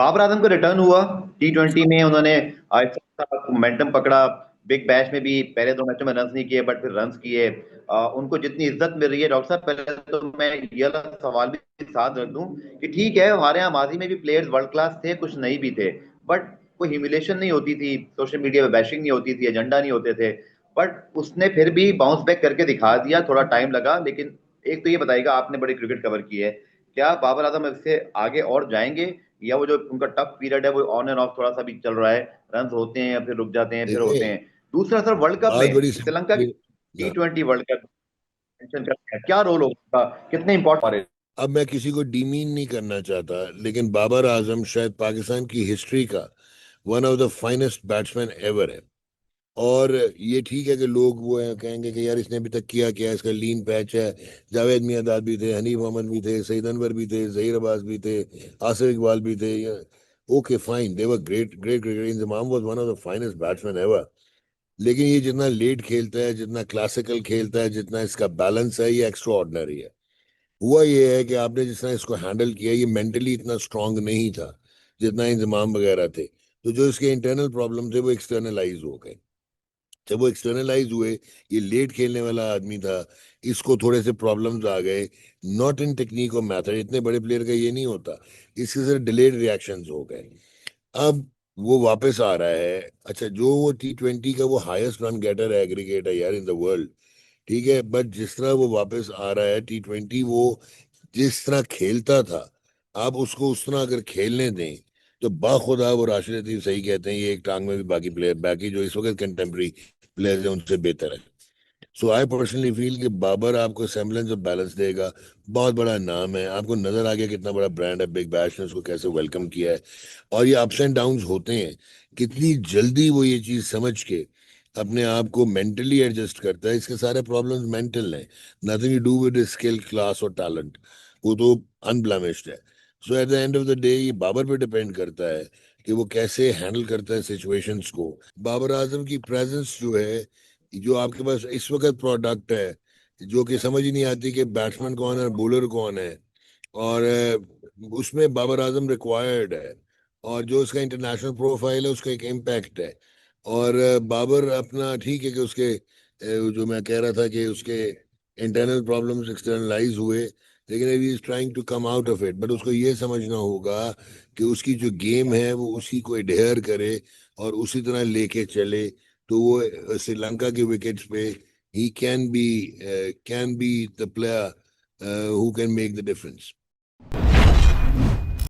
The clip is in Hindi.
बाबर आजम का रिटर्न हुआ T20 में। उन्होंने मोमेंटम पकड़ा। बिग बैश में भी पहले दो मैचों में रन नहीं किए, बट फिर रन किए। उनको जितनी इज्जत मिल रही है, डॉक्टर साहब, पहले तो मैं ये वाला सवाल भी साथ रख दूं कि ठीक है, हमारे यहाँ माजी में भी प्लेयर्स वर्ल्ड क्लास थे, कुछ नहीं भी थे, बट कोई ह्यूमिलेशन नहीं होती थी, सोशल मीडिया पे बैशिंग नहीं होती थी, एजेंडा नहीं होते थे। बट उसने फिर भी बाउंस बैक करके दिखा दिया, थोड़ा टाइम लगा, लेकिन एक तो ये बताइएगा, आपने बड़ी क्रिकेट कवर की है, क्या बाबर आजम इससे आगे और जाएंगे, या वो जो उनका टफ पीरियड है वो ऑन एंड ऑफ थोड़ा सा भी चल रहा है, रन होते हैं या फिर रुक जाते हैं, फिर होते देखिए, हैं। दूसरा सर, वर्ल्ड कप बात में बड़ी श्रीलंका की सिंपल है। T20 वर्ल्ड कप मेंशन करते हैं, क्या रोल होगा, कितने इंपॉर्टेंट। अब मैं किसी को डीमीन नहीं करना चाहता, लेकिन बाबर आजम शायद पाकिस्तान की हिस्ट्री का one of the finest batsman ever है। और ये ठीक है कि लोग वो है कहेंगे कि यार इसने अभी तक किया क्या, इसका लीन पैच है। जावेद मियांदाद भी थे, हनीफ मोहम्मद भी थे, सईद अनवर भी थे, जहीर अब्बास भी थे, आसिफ इकबाल भी थे। Okay fine, they were great great cricket. Inzamam was one of the finest batsman ever. लेकिन ये जितना लेट खेलता है, जितना क्लासिकल खेलता है, जितना इसका बैलेंस है, ये एक्स्ट्रा ऑर्डिनरी है। हुआ ये है कि आपने जिस तरह इसको हैंडल किया, ये मेंटली इतना स्ट्रांग नहीं था जितना इंजमाम वगैरह थे। तो जो इसके इंटरनल प्रॉब्लम थे वो एक्सटर्नलाइज हो गए। जब वो एक्सटर्नलाइज हुए, ये लेट खेलने वाला आदमी था, इसको थोड़े से प्रॉब्लम्स आ गए। नॉट इन टेक्निक और मैथड, इतने बड़े प्लेयर का ये नहीं होता। इसके सिर्फ डिलेड रिएक्शंस हो गए। अब वो वापस आ रहा है। अच्छा, जो वो T20 का वो हाईएस्ट रन गेटर एग्रीगेट है यार इन द वर्ल्ड, ठीक है, बट जिस तरह वो वापस आ रहा है T20, वो जिस तरह खेलता था, आप उसको उस तरह अगर खेलने दें तो बाखुदा वो राशिद लतीफ सही कहते हैं, ये एक टांग में भी बाकी प्लेयर, बाकी जो इस वक्त कंटेम्प्रेरी प्लेयर्स हैं उनसे बेहतर है। सो आई पर्सनली फील कि बाबर आपको सेम्बलेंस ऑफ बैलेंस देगा। बहुत बड़ा नाम है, आपको नजर आ गया कितना बड़ा ब्रांड है, बिग बैश ने उसको कैसे वेलकम किया है। और ये अप्स एंड डाउन्स होते हैं, कितनी जल्दी वो ये चीज समझ के अपने आप को मेंटली एडजस्ट करता है। इसके सारे प्रॉब्लम्स मेंटल हैं, nothing to do with skill, class और टैलेंट। वो तो अनब्लेमिश्ड है। So at the end of the day ये बाबर पे डिपेंड करता है कि वो कैसे हैंडल करता है सिचुएशंस को। बाबर आजम की प्रेजेंस जो है, जो आपके पास इस वक्त प्रोडक्ट है, जो कि समझ ही नहीं आती कि बैट्समैन कौन है, बॉलर कौन है। और उसमें बाबर आजम रिक्वायर्ड है। और जो उसका इंटरनेशनल प्रोफाइल है, उसका एक इम्पैक्ट है। और बाबर अपना ठीक है कि उसके जो मैं कह रहा था कि उसके इंटरनल प्रॉब्लम्स एक्सटर्नलाइज हुए, लेकिन अभी is trying to come out of it. But उसको ये समझना होगा कि उसकी जो गेम है वो उसी को एडहेयर करे और उसी तरह लेके चले। तो वो श्रीलंका के विकेट्स पे he can be the player who can make the difference.